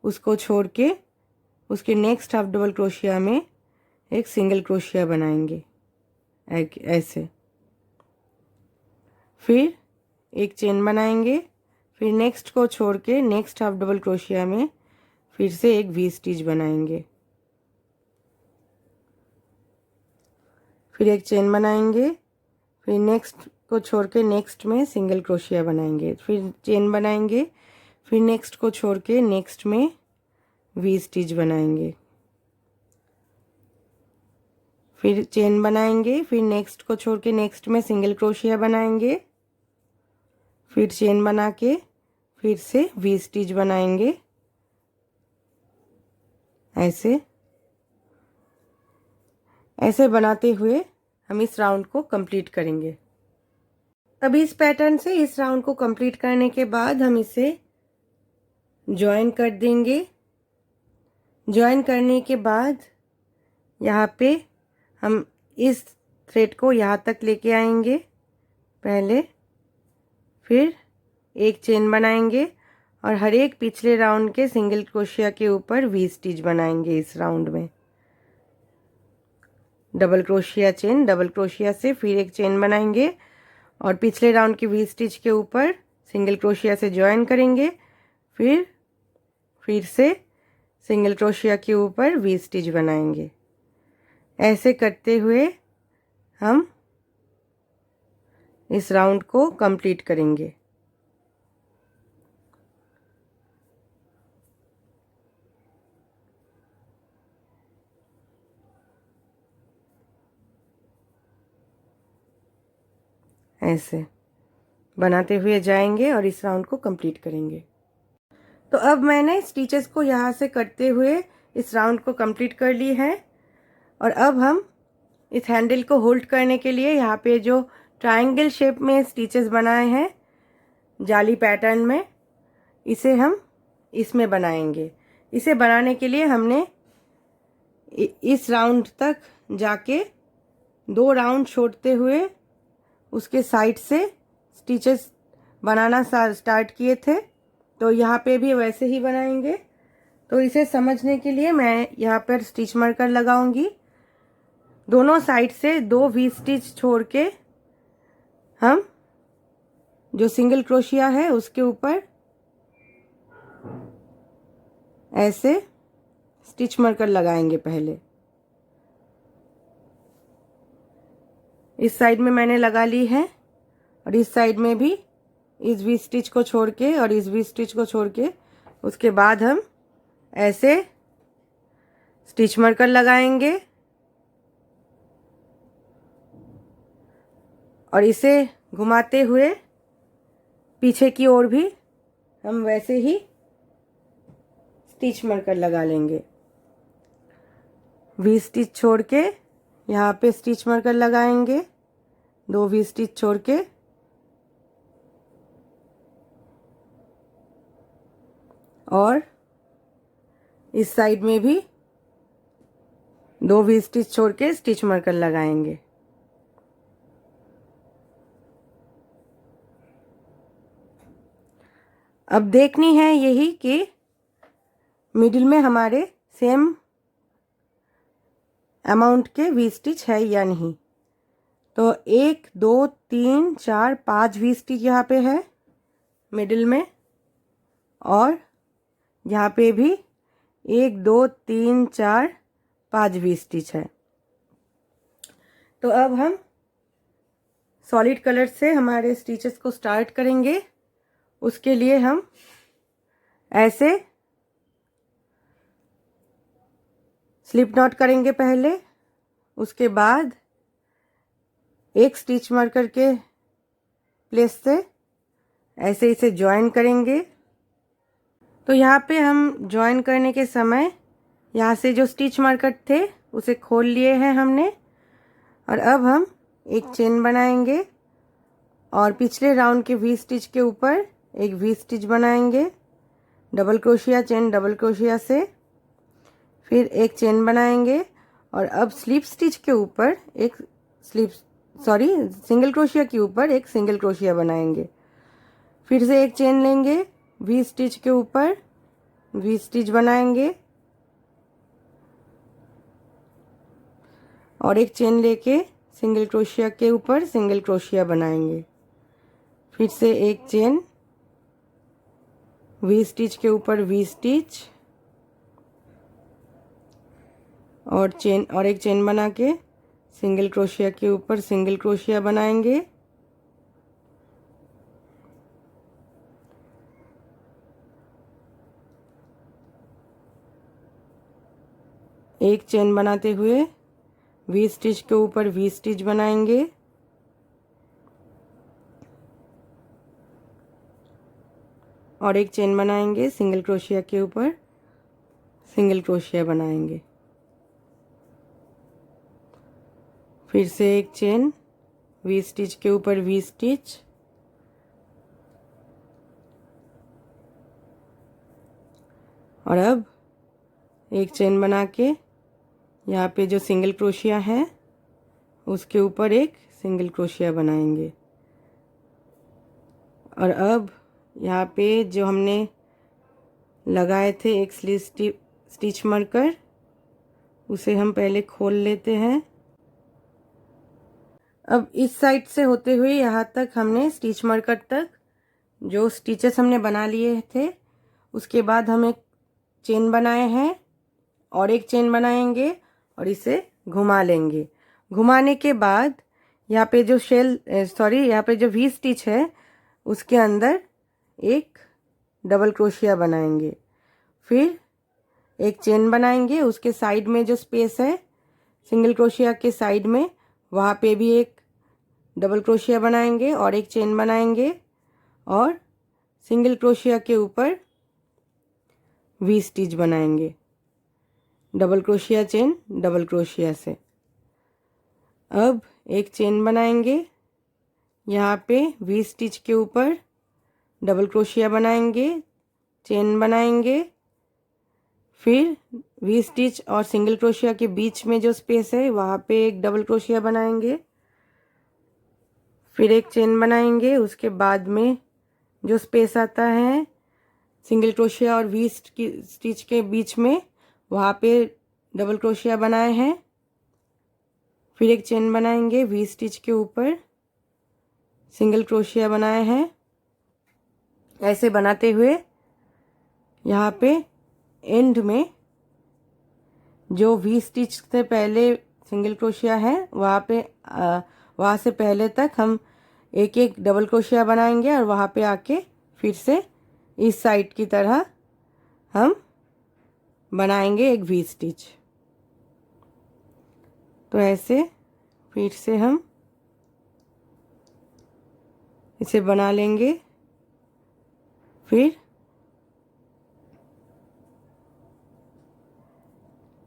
B: उसको छोड़ के उसके नेक्स्ट हाफ डबल क्रोशिया में एक सिंगल क्रोशिया बनाएंगे ऐसे। फिर एक चेन बनाएंगे, फिर नेक्स्ट को छोड़ के नेक्स्ट हाफ डबल क्रोशिया में फिर से एक वी स्टिच बनाएंगे। फिर एक चेन बनाएंगे, फिर नेक्स्ट को छोड़ के नेक्स्ट में सिंगल क्रोशिया बनाएंगे। फिर चेन बनाएंगे, फिर नेक्स्ट को छोड़ के नेक्स्ट में वी स्टिच बनाएंगे। फिर चेन बनाएंगे, फिर नेक्स्ट को छोड़ के नेक्स्ट में सिंगल क्रोशिया बनाएंगे। फिर चेन बना के फिर से वी स्टिच बनाएंगे ऐसे। ऐसे बनाते हुए हम इस राउंड को कंप्लीट करेंगे। अब इस पैटर्न से इस राउंड को कंप्लीट करने के बाद हम इसे जॉइन कर देंगे। जॉइन करने के बाद यहाँ पे हम इस थ्रेड को यहाँ तक लेके आएंगे पहले, फिर एक चेन बनाएंगे और हर एक पिछले राउंड के सिंगल क्रोशिया के ऊपर वी स्टिच बनाएंगे। इस राउंड में double crochet chain, double crochet से फिर एक चेन बनाएंगे और पिछले राउंड की वी स्टिच के ऊपर सिंगल क्रोशिया से जॉइन करेंगे। फिर से सिंगल क्रोशिया के ऊपर वी स्टिच बनाएंगे। ऐसे करते हुए हम इस राउंड को कंप्लीट करेंगे। ऐसे बनाते हुए जाएंगे और इस राउंड को कंप्लीट करेंगे। तो अब मैंने स्टिचेस को यहाँ से करते हुए इस राउंड को कंप्लीट कर ली है। और अब हम इस हैंडल को होल्ड करने के लिए यहाँ पे जो ट्रायंगल शेप में स्टिचेस बनाए हैं जाली पैटर्न में, इसे हम इसमें बनाएंगे। इसे बनाने के लिए हमने इस राउंड तक जाके 2 राउंड छोड़ते हुए उसके साइड से स्टिचेस बनाना स्टार्ट किए थे। तो यहाँ पे भी वैसे ही बनाएंगे। तो इसे समझने के लिए मैं यहाँ पर स्टिच मार्कर लगाऊंगी। दोनों साइड से 2 वी स्टिच छोड़ के हम जो सिंगल क्रोशिया है उसके ऊपर ऐसे स्टिच मार्कर लगाएंगे। पहले इस साइड में मैंने लगा ली है और इस साइड में भी इस वी स्टिच को छोड़ के और इस वी स्टिच को छोड़ के उसके बाद हम ऐसे स्टिच मार्कर लगाएंगे और इसे घुमाते हुए पीछे की ओर भी हम वैसे ही स्टिच मार्कर लगा लेंगे। वी स्टिच छोड़ के यहाँ पे स्टिच मार्कर लगाएंगे, 2 वी स्टिच छोड़ के, और इस साइड में भी 2 वी स्टिच छोड़ के स्टिच मार्कर लगाएंगे। अब देखनी है यही कि मिडिल में हमारे सेम अमाउंट के वी स्टिच है या नहीं। तो 1 2 3 4 5 वी स्टिच यहाँ पे है मिडिल में, और यहाँ पे भी 1 2 3 4 5 वी स्टिच है। तो अब हम सॉलिड कलर से हमारे स्टिचेस को स्टार्ट करेंगे। उसके लिए हम ऐसे स्लिप नॉट करेंगे पहले, उसके बाद एक स्टिच मार्कर के प्लेस से ऐसे इसे ज्वाइन करेंगे। तो यहाँ पे हम ज्वाइन करने के समय यहाँ से जो स्टिच मार्कर थे उसे खोल लिए हैं हमने, और अब हम एक चेन बनाएंगे और पिछले राउंड के वी स्टिच के ऊपर एक वी स्टिच बनाएंगे, double crochet chain double crochet से, फिर एक चेन बनाएंगे और अब स्लिप स्टिच के ऊपर एक सिंगल क्रोशिया के ऊपर एक सिंगल क्रोशिया बनाएंगे। फिर से एक चेन लेंगे, वी स्टिच के ऊपर वी स्टिच बनाएंगे और एक चेन लेके सिंगल क्रोशिया के ऊपर सिंगल क्रोशिया बनाएंगे। फिर से एक चेन, वी स्टिच के ऊपर वी स्टिच और चेन, और एक चेन बना के सिंगल क्रोशिया के ऊपर सिंगल क्रोशिया बनाएंगे। एक चेन बनाते हुए वी स्टिच के ऊपर वी स्टिच बनाएंगे और एक चेन बनाएंगे, सिंगल क्रोशिया के ऊपर सिंगल क्रोशिया बनाएंगे। फिर से एक चेन, वी स्टिच के ऊपर वी स्टिच और अब एक चेन बना के यहाँ पे जो सिंगल क्रोशिया है उसके ऊपर एक सिंगल क्रोशिया बनाएंगे। और अब यहाँ पे जो हमने लगाए थे एक स्टिच मार्कर, उसे हम पहले खोल लेते हैं। अब इस साइड से होते हुए यहाँ तक हमने स्टिच मार्कर तक जो स्टिचेस हमने बना लिए थे, उसके बाद हम एक चेन बनाए हैं और एक चेन बनाएंगे और इसे घुमा लेंगे। घुमाने के बाद यहाँ पे जो यहाँ पे जो वी स्टिच है उसके अंदर एक डबल क्रोशिया बनाएंगे। फिर एक चेन बनाएंगे, उसके साइड में जो स्पेस है सिंगल क्रोशिया के साइड में वहाँ पे भी एक डबल क्रोशिया बनाएंगे और एक चेन बनाएंगे और सिंगल क्रोशिया के ऊपर वी स्टिच बनाएंगे, double crochet chain double crochet से। अब एक चेन बनाएंगे, यहाँ पे वी स्टिच के ऊपर डबल क्रोशिया बनाएंगे, चेन बनाएंगे, फिर वी स्टिच और सिंगल क्रोशिया के बीच में जो स्पेस है वहाँ पे एक डबल क्रोशिया बनाएंगे, फिर एक चेन बनाएंगे। उसके बाद में जो स्पेस आता है सिंगल क्रोशिया और वी स्टिच के बीच में वहाँ पे डबल क्रोशिया बनाए हैं, फिर एक चेन बनाएंगे, वी स्टिच के ऊपर सिंगल क्रोशिया बनाए हैं। ऐसे बनाते हुए यहाँ पे एंड में जो वी स्टिच से पहले सिंगल क्रोशिया है वहाँ से पहले तक हम एक एक डबल क्रोशिया बनाएंगे और वहाँ पे आके फिर से इस साइड की तरह हम बनाएंगे एक वी स्टिच। तो ऐसे फिर से हम इसे बना लेंगे। फिर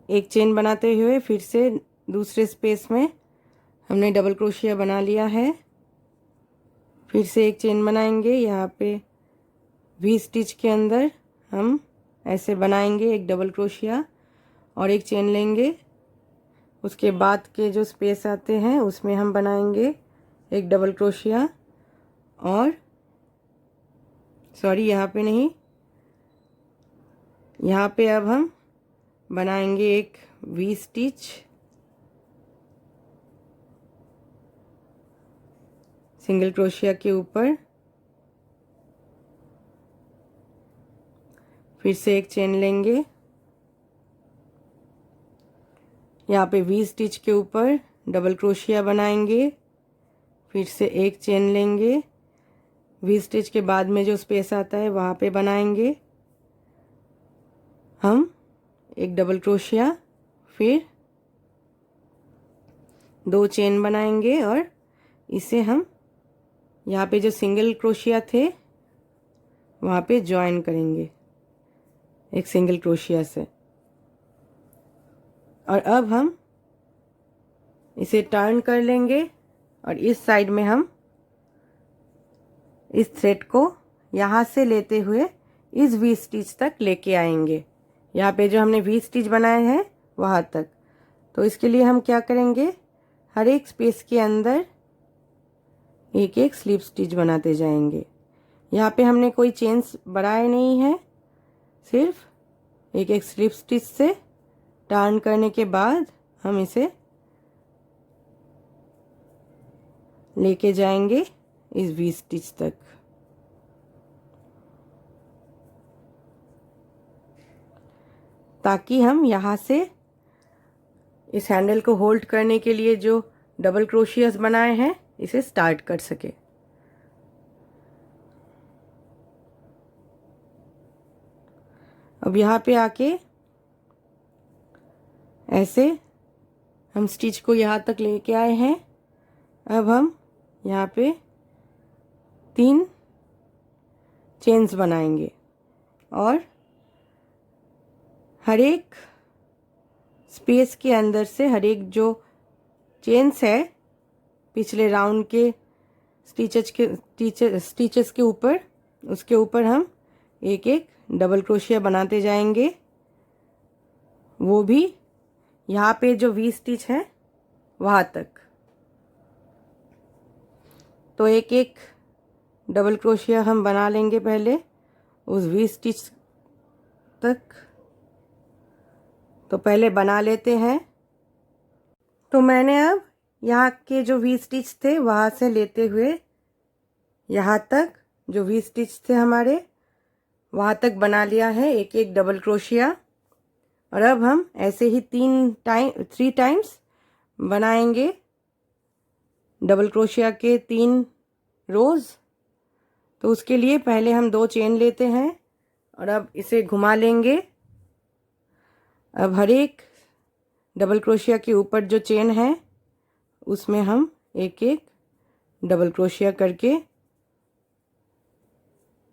B: एक चेन बनाते हुए फिर से दूसरे स्पेस में हमने डबल क्रोशिया बना लिया है, फिर से एक चेन बनाएंगे, यहाँ पे वी स्टिच के अंदर हम ऐसे बनाएंगे एक डबल क्रोशिया और एक चेन लेंगे। उसके बाद के जो स्पेस आते हैं उसमें हम बनाएंगे एक डबल क्रोशिया और यहाँ पे नहीं, यहाँ पे अब हम बनाएंगे एक वी स्टिच, सिंगल क्रोशिया के ऊपर, फिर से एक चेन लेंगे, यहाँ पे वी स्टिच के ऊपर डबल क्रोशिया बनाएंगे, फिर से एक चेन लेंगे, वी स्टिच के बाद में जो स्पेस आता है वहाँ पे बनाएंगे हम एक डबल क्रोशिया, फिर दो चेन बनाएंगे और इसे हम यहाँ पे जो सिंगल क्रोशिया थे वहाँ पे जॉइन करेंगे एक सिंगल क्रोशिया से। और अब हम इसे टर्न कर लेंगे और इस साइड में हम इस थ्रेड को यहाँ से लेते हुए इस वी स्टिच तक लेके आएंगे, यहाँ पे जो हमने वी स्टिच बनाए हैं वहाँ तक। तो इसके लिए हम क्या करेंगे, हर एक स्पेस के अंदर एक एक स्लिप स्टिच बनाते जाएंगे। यहाँ पे हमने कोई चेन्स बढ़ाए नहीं है, सिर्फ एक एक स्लिप स्टिच से टर्न करने के बाद हम इसे लेके जाएंगे इस वी स्टिच तक। ताकि हम यहाँ से इस हैंडल को होल्ड करने के लिए जो डबल क्रोशियास बनाए हैं इसे स्टार्ट कर सके। अब यहाँ पे आके ऐसे हम स्टिच को यहाँ तक लेके आए हैं। अब हम यहाँ पे 3 चेन्स बनाएंगे और हर एक स्पेस के अंदर से हर एक जो चेन्स है पिछले राउंड के स्टिचेस के ऊपर, उसके ऊपर हम एक एक डबल क्रोशिया बनाते जाएंगे, वो भी यहाँ पे जो वी स्टिच है वहाँ तक। तो एक एक डबल क्रोशिया हम बना लेंगे पहले उस वी स्टिच तक। तो पहले बना लेते हैं। तो मैंने अब यहाँ के जो वी स्टिच थे वहाँ से लेते हुए यहाँ तक जो वी स्टिच थे हमारे वहाँ तक बना लिया है एक एक डबल क्रोशिया। और अब हम ऐसे ही 3 टाइम्स बनाएंगे डबल क्रोशिया के 3 रोज़। तो उसके लिए पहले हम 2 चेन लेते हैं और अब इसे घुमा लेंगे। अब हर एक डबल क्रोशिया के ऊपर जो चेन है उसमें हम एक एक डबल क्रोशिया करके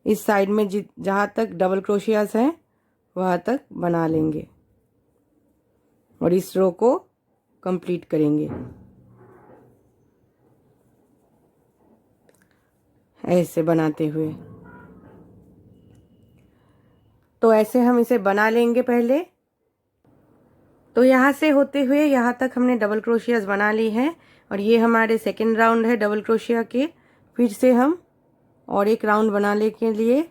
B: इस साइड में जहाँ तक डबल क्रोशियास हैं वहाँ तक बना लेंगे और इस रो को कंप्लीट करेंगे ऐसे बनाते हुए। तो ऐसे हम इसे बना लेंगे पहले। तो यहाँ से होते हुए यहाँ तक हमने डबल क्रोशियास बना ली हैं और ये हमारे सेकेंड राउंड है डबल क्रोशिया के। फिर से हम और एक राउंड बनाने के लिए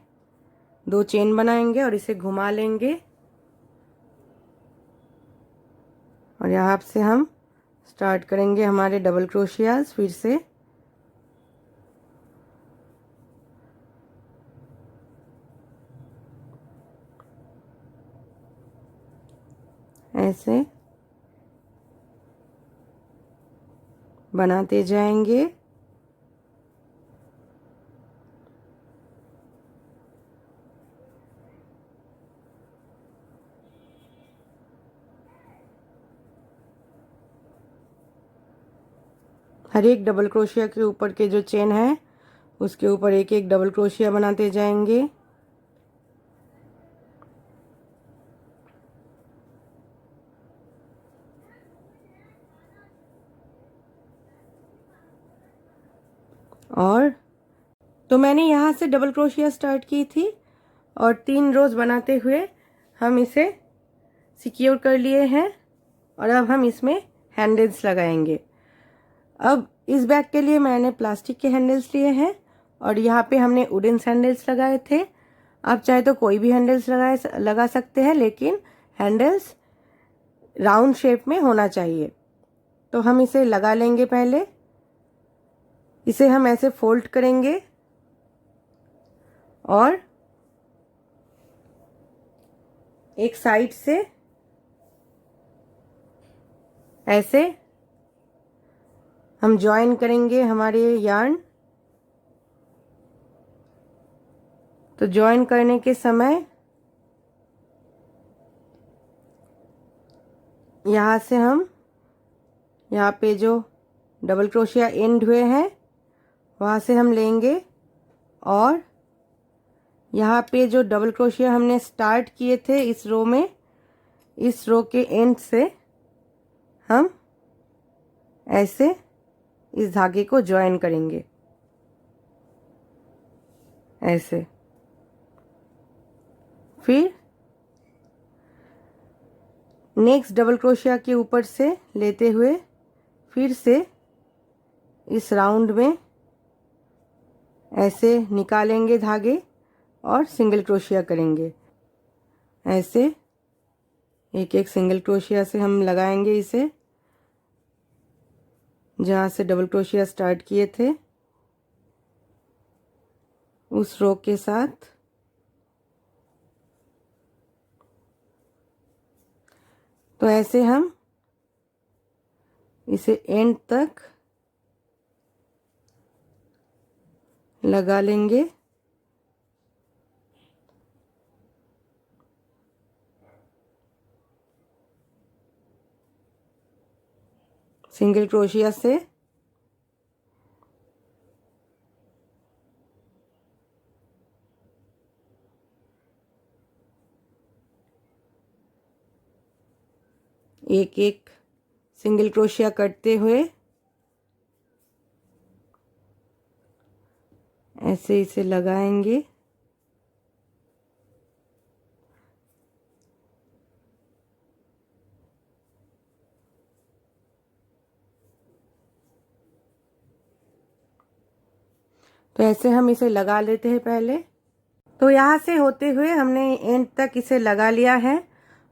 B: 2 चेन बनाएंगे और इसे घुमा लेंगे और यहाँ से हम स्टार्ट करेंगे हमारे डबल क्रोशियास। फिर से ऐसे बनाते जाएंगे। हर एक डबल क्रोशिया के ऊपर के जो चेन है उसके ऊपर एक एक डबल क्रोशिया बनाते जाएंगे। और तो मैंने यहाँ से डबल क्रोशिया स्टार्ट की थी और 3 रोज बनाते हुए हम इसे सिक्योर कर लिए हैं और अब हम इसमें हैंडल्स लगाएंगे। अब इस बैग के लिए मैंने प्लास्टिक के हैंडल्स लिए हैं और यहाँ पे हमने वुडन हैंडल्स लगाए थे। आप चाहे तो कोई भी हैंडल्स लगा सकते हैं, लेकिन हैंडल्स राउंड शेप में होना चाहिए। तो हम इसे लगा लेंगे। पहले इसे हम ऐसे फोल्ड करेंगे और एक साइड से ऐसे हम जॉइन करेंगे हमारे यार्न। तो जॉइन करने के समय यहाँ से हम यहाँ पे जो डबल क्रोशिया एंड हुए हैं वहाँ से हम लेंगे और यहाँ पे जो डबल क्रोशिया हमने स्टार्ट किए थे इस रो में, इस रो के एंड से हम ऐसे इस धागे को जॉइन करेंगे ऐसे। फिर नेक्स्ट डबल क्रोशिया के ऊपर से लेते हुए फिर से इस राउंड में ऐसे निकालेंगे धागे और सिंगल क्रोशिया करेंगे। ऐसे एक एक सिंगल क्रोशिया से हम लगाएंगे इसे जहाँ से डबल क्रोशिया स्टार्ट किए थे उस रो के साथ। तो ऐसे हम इसे एंड तक लगा लेंगे। सिंगल क्रोशिया से एक एक सिंगल क्रोशिया करते हुए ऐसे इसे लगाएंगे। तो ऐसे हम इसे लगा लेते हैं पहले। तो यहाँ से होते हुए हमने एंड तक इसे लगा लिया है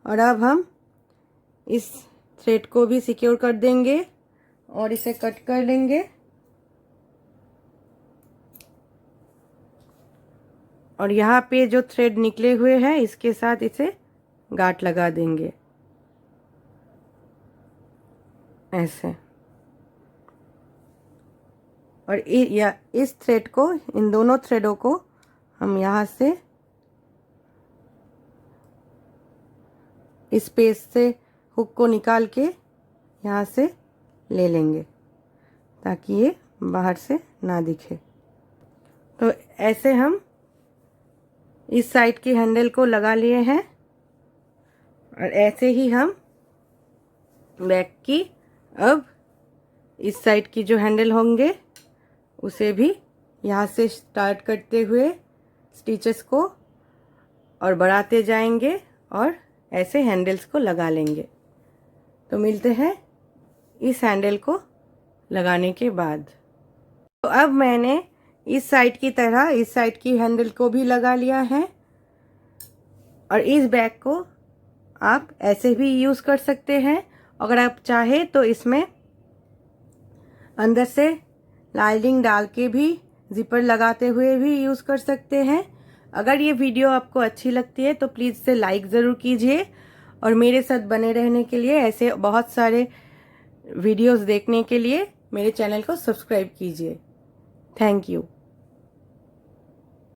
B: और अब हम इस थ्रेड को भी सिक्योर कर देंगे और इसे कट कर लेंगे। और यहाँ पे जो थ्रेड निकले हुए हैं इसके साथ इसे गांठ लगा देंगे ऐसे। और इस थ्रेड को, इन दोनों थ्रेडों को हम यहाँ से इस पेज से हुक को निकाल के यहाँ से ले लेंगे ताकि ये बाहर से ना दिखे। तो ऐसे हम इस साइड की हैंडल को लगा लिए हैं और ऐसे ही हम बैक की अब इस साइड की जो हैंडल होंगे उसे भी यहाँ से स्टार्ट करते हुए स्टिचेस को और बढ़ाते जाएंगे और ऐसे हैंडल्स को लगा लेंगे। तो मिलते हैं इस हैंडल को लगाने के बाद। तो अब मैंने इस साइड की तरह इस साइड की हैंडल को भी लगा लिया है और इस बैग को आप ऐसे भी यूज़ कर सकते हैं। अगर आप चाहे तो इसमें अंदर से लाइनिंग डाल के भी जिपर लगाते हुए भी यूज़ कर सकते हैं। अगर ये वीडियो आपको अच्छी लगती है तो प्लीज़ इसे लाइक ज़रूर कीजिए और मेरे साथ बने रहने के लिए, ऐसे बहुत सारे वीडियोस देखने के लिए मेरे चैनल को सब्सक्राइब कीजिए। Thank you.